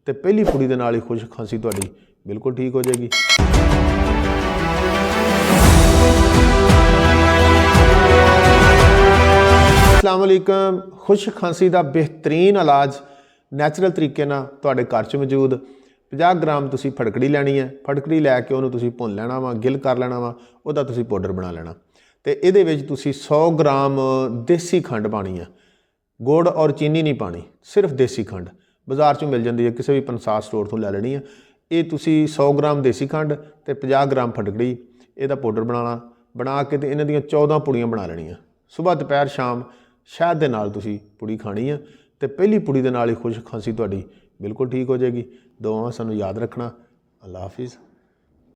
तो पहली पुड़ी के नाल ही खुश खांसी तुहाडी बिल्कुल ठीक हो जाएगी। अस्सलाम वालेकुम। खुश खांसी का बेहतरीन इलाज नैचुरल तरीके नाल तुहाडे घर च मौजूद। 50 ग्राम तुसी फटकड़ी लैनी है, फटकड़ी लैके उन्होंने तुसी भुन लेना वा, गिल कर लेना वा, उहदा तुसी पाउडर बना लेना। तो ये 100 ग्राम देसी खंड पानी है, गुड़ और चीनी नहीं पानी, सिर्फ देसी खंड बाजार चों मिल जाती है, किसी भी पंसार स्टोर तो लै लेनी है। ये तुसी 100 ग्राम देसी खंड तो 50 ग्राम फटकड़ी ਇਹਦਾ पाउडर बना के तो इन्हां ਦੀਆਂ 14 पुड़ियां बना लेनियां। सुबह दोपहर शाम शहद के नाल तुसी पुड़ी खानी है तो पहली पुड़ी के नाल ही खुश खांसी तुहाडी बिल्कुल ठीक हो जाएगी। दुआवां सानूं याद रखना। अल्लाह हाफिज़।